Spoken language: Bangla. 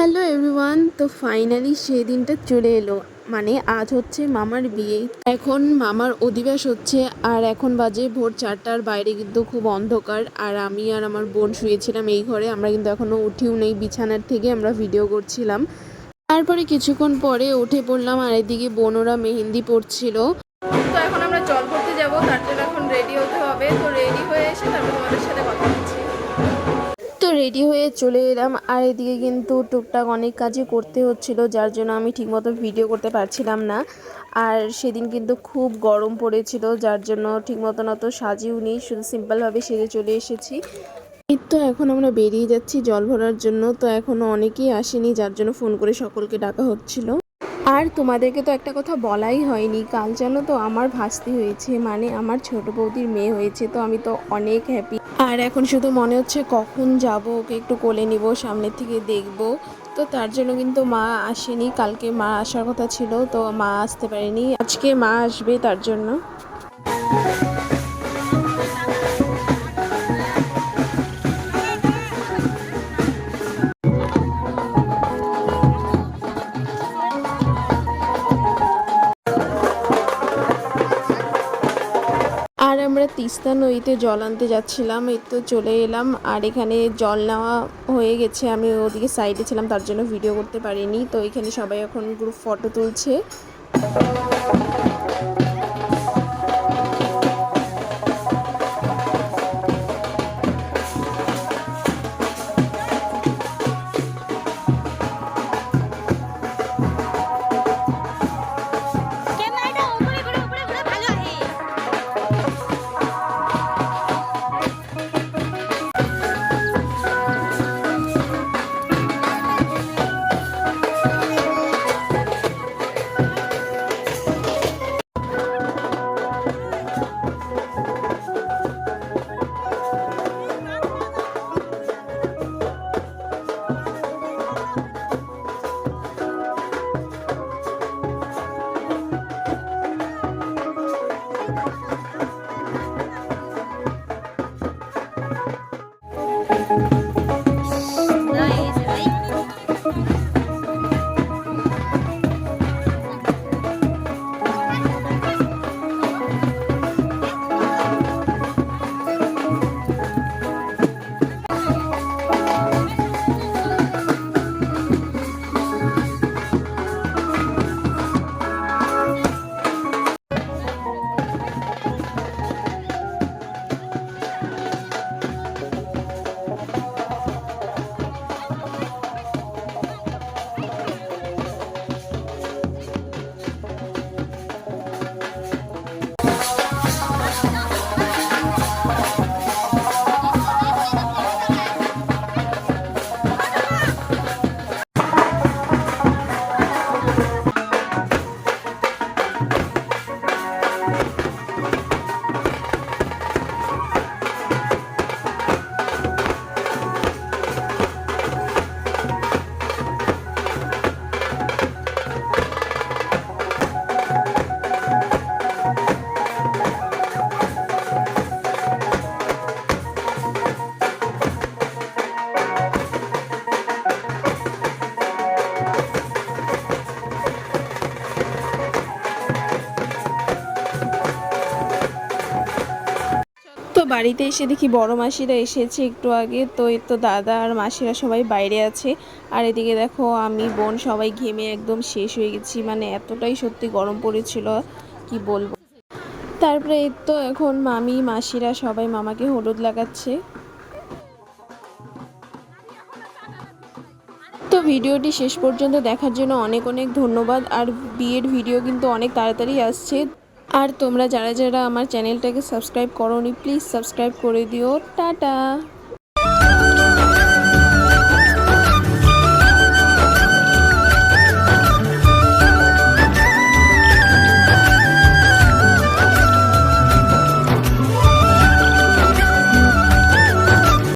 হ্যালো এভরিওয়ান, তো ফাইনালি সেই দিনটা চলে এলো। মানে আজ হচ্ছে মামার বিয়ে। এখন মামার অধিবাস হচ্ছে আর এখন বাজে ভোর 4টার। বাইরে কিন্তু খুব অন্ধকার আর আমি আর আমার বোন শুয়েছিলাম এই ঘরে। আমরা কিন্তু এখনো উঠিও নেই বিছানার থেকে, আমরা ভিডিও করছিলাম। তারপরে কিছুক্ষণ পরে উঠে পড়লাম আর এদিকে বোন ওরা মেহেন্দি পড়ছিল। তো এখন আমরা জল ভরতে যাবো, তার জন্য এখন রেডি হতে হবে। তো রেডি হয়ে এসে তারপর তোমাদের সাথে কথা বলছি। তো রেডি হয়ে চলে এলাম আর এদিকে কিন্তু টুকটাক অনেক কাজই করতে হচ্ছিল, যার জন্য আমি ঠিকমতো ভিডিও করতে পারছিলাম না। আর সেদিন কিন্তু খুব গরম পড়েছিল, যার জন্য ঠিকমতো অত সাজিও নি, শুধু সিম্পলভাবে সেজে চলে এসেছি। এই তো এখন আমরা বেরিয়ে যাচ্ছি জল ভরার জন্য। তো এখনও অনেকেই আসেনি, যার জন্য ফোন করে সকলকে ডাকা হচ্ছিল। আর তোমাদেরকে তো একটা কথা বলাই হয়নি, কাল জানো তো আমার ভাস্তি হয়েছে, মানে আমার ছোট বৌদির মেয়ে হয়েছে। তো আমি তো অনেক হ্যাপি। আর এখন শুধু মনে হচ্ছে কখন যাব, ওকে একটু কোলে নিব, সামনের থেকে দেখব। তো তার জন্য কিন্তু মা আসেনি, কালকে মা আসার কথা ছিল, তো মা আসতে পারেনি, আজকে মা আসবে তার জন্য। আর আমরা তিস্তা নদীতে জল আনতে যাচ্ছিলাম, এই তো চলে এলাম। আর এখানে জল নেওয়া হয়ে গেছে, আমি ওদিকে সাইডে ছিলাম তার জন্য ভিডিও করতে পারিনি। তো এখানে সবাই এখন গ্রুপ ফটো তুলছে। তো বাড়িতে এসে দেখি বড় মাসিরা এসেছে একটু আগে। তো এই তো দাদা আর মাসিরা সবাই বাইরে আছে। আর এদিকে দেখো আমি বোন সবাই ঘেমে একদম শেষ হয়ে গেছি, মানে এতটাই সত্যি গরম পড়েছিল কি বলবো। তারপরে এই তো এখন মামি মাসিরা সবাই মামাকে হলুদ লাগাচ্ছে। তো ভিডিওটি শেষ পর্যন্ত দেখার জন্য অনেক অনেক ধন্যবাদ। আর বিয়ের ভিডিও কিন্তু অনেক তাড়াতাড়ি আসছে। আর তোমরা যারা যারা আমার চ্যানেলটাকে সাবস্ক্রাইব করোনি, প্লিজ সাবস্ক্রাইব করে দিও। টাটা।